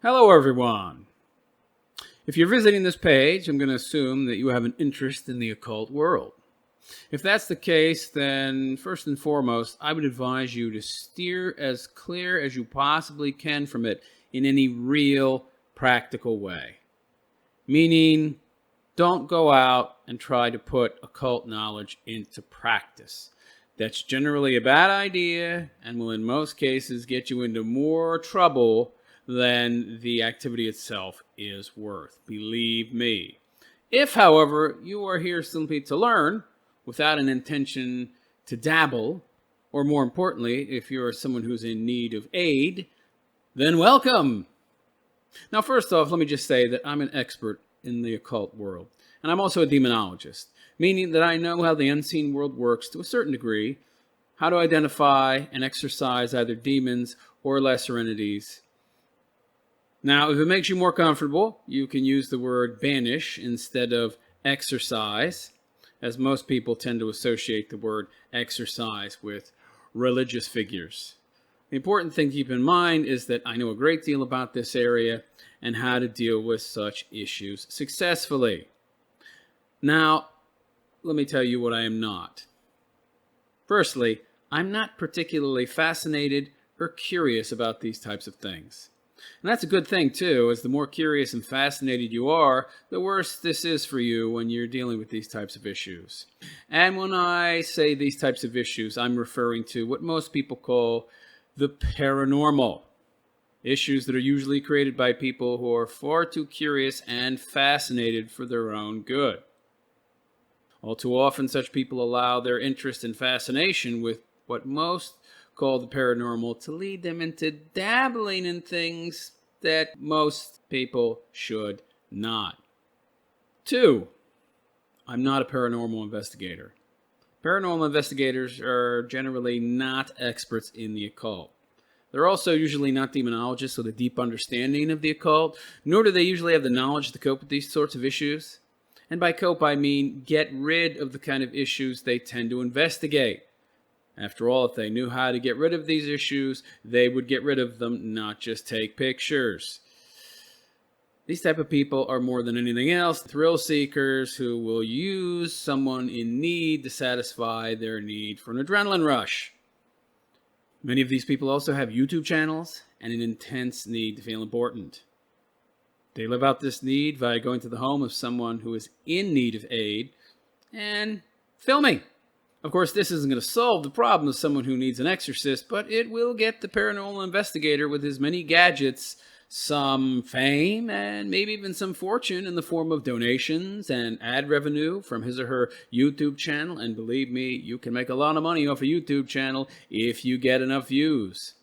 Hello everyone. If you're visiting this page, I'm going to assume that you have an interest in the occult world. If that's the case, then first and foremost, I would advise you to steer as clear as you possibly can from it in any real, practical way. Meaning, don't go out and try to put occult knowledge into practice. That's generally a bad idea and will in most cases get you into more trouble than the activity itself is worth. Believe me. If, however, you are here simply to learn without an intention to dabble, or more importantly, if you're someone who's in need of aid, then welcome. Now, first off, let me just say that I'm an expert in the occult world, and I'm also a demonologist, meaning that I know how the unseen world works to a certain degree, how to identify and exorcise either demons or lesser entities. Now, if it makes you more comfortable, you can use the word banish instead of exorcise, as most people tend to associate the word exorcise with religious figures. The important thing to keep in mind is that I know a great deal about this area and how to deal with such issues successfully. Now, let me tell you what I am not. Firstly, I'm not particularly fascinated or curious about these types of things. And that's a good thing, too, as the more curious and fascinated you are, the worse this is for you when you're dealing with these types of issues. And when I say these types of issues, I'm referring to what most people call the paranormal. Issues that are usually created by people who are far too curious and fascinated for their own good. All too often, such people allow their interest and fascination with what most call the paranormal to lead them into dabbling in things that most people should not. 2, I'm not a paranormal investigator. Paranormal investigators are generally not experts in the occult. They're also usually not demonologists with a deep understanding of the occult, nor do they usually have the knowledge to cope with these sorts of issues. And by cope, I mean get rid of the kind of issues they tend to investigate. After all, if they knew how to get rid of these issues, they would get rid of them, not just take pictures. These type of people are more than anything else thrill seekers who will use someone in need to satisfy their need for an adrenaline rush. Many of these people also have YouTube channels and an intense need to feel important. They live out this need by going to the home of someone who is in need of aid and filming. Of course, this isn't going to solve the problem of someone who needs an exorcist, but it will get the paranormal investigator with his many gadgets some fame and maybe even some fortune in the form of donations and ad revenue from his or her YouTube channel. And believe me, you can make a lot of money off a YouTube channel if you get enough views.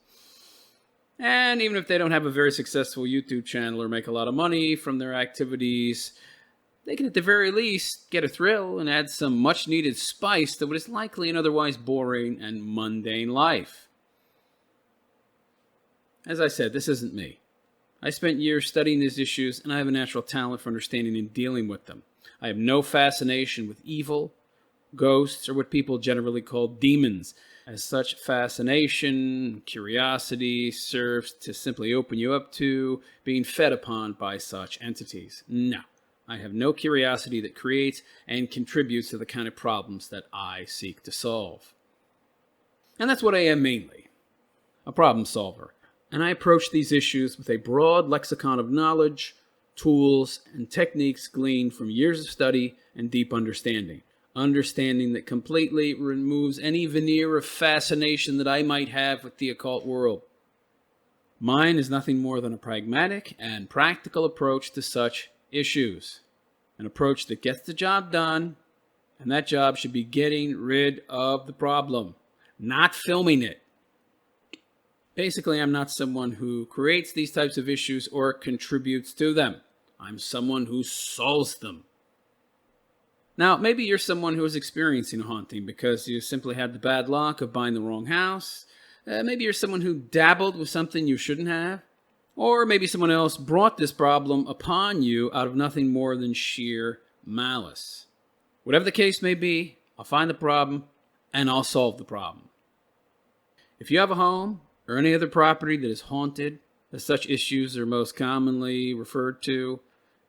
And even if they don't have a very successful YouTube channel or make a lot of money from their activities, they can at the very least get a thrill and add some much needed spice to what is likely an otherwise boring and mundane life. As I said, this isn't me. I spent years studying these issues and I have a natural talent for understanding and dealing with them. I have no fascination with evil, ghosts, or what people generally call demons, as such fascination, curiosity serves to simply open you up to being fed upon by such entities. No. I have no curiosity that creates and contributes to the kind of problems that I seek to solve. And that's what I am mainly, a problem solver. And I approach these issues with a broad lexicon of knowledge, tools, and techniques gleaned from years of study and deep understanding. Understanding that completely removes any veneer of fascination that I might have with the occult world. Mine is nothing more than a pragmatic and practical approach to such issues. An approach that gets the job done, and that job should be getting rid of the problem, not filming it. Basically, I'm not someone who creates these types of issues or contributes to them. I'm someone who solves them. Now, maybe you're someone who is experiencing a haunting because you simply had the bad luck of buying the wrong house. Maybe you're someone who dabbled with something you shouldn't have. Or maybe someone else brought this problem upon you out of nothing more than sheer malice. Whatever the case may be, I'll find the problem and I'll solve the problem. If you have a home or any other property that is haunted as such issues are most commonly referred to,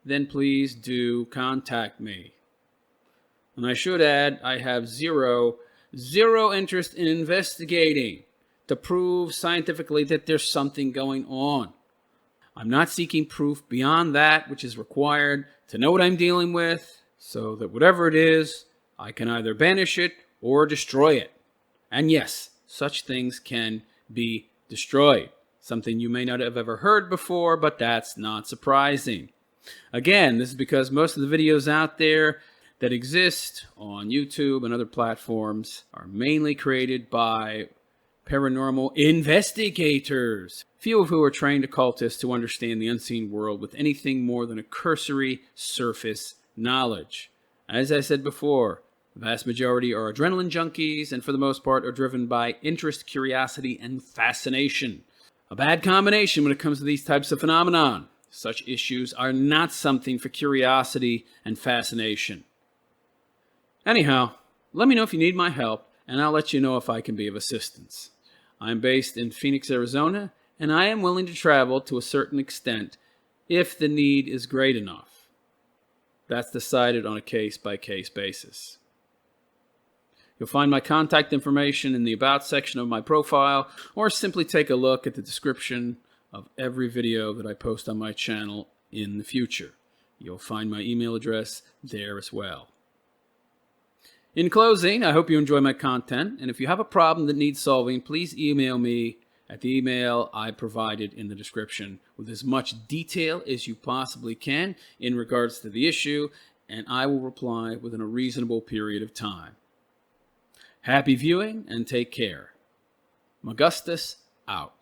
then please do contact me. And I should add, I have zero interest in investigating to prove scientifically that there's something going on. I'm not seeking proof beyond that which is required to know what I'm dealing with, so that whatever it is, I can either banish it or destroy it. And yes, such things can be destroyed. Something you may not have ever heard before, but that's not surprising. Again, this is because most of the videos out there that exist on YouTube and other platforms are mainly created by paranormal investigators, few of who are trained occultists who understand the unseen world with anything more than a cursory surface knowledge. As I said before, the vast majority are adrenaline junkies and for the most part are driven by interest, curiosity, and fascination. A bad combination when it comes to these types of phenomenon. Such issues are not something for curiosity and fascination. Anyhow, let me know if you need my help, and I'll let you know if I can be of assistance. I'm based in Phoenix, Arizona, and I am willing to travel to a certain extent if the need is great enough. That's decided on a case-by-case basis. You'll find my contact information in the About section of my profile, or simply take a look at the description of every video that I post on my channel in the future. You'll find my email address there as well. In closing, I hope you enjoy my content, and if you have a problem that needs solving, please email me at the email I provided in the description with as much detail as you possibly can in regards to the issue, and I will reply within a reasonable period of time. Happy viewing and take care. Augustus out.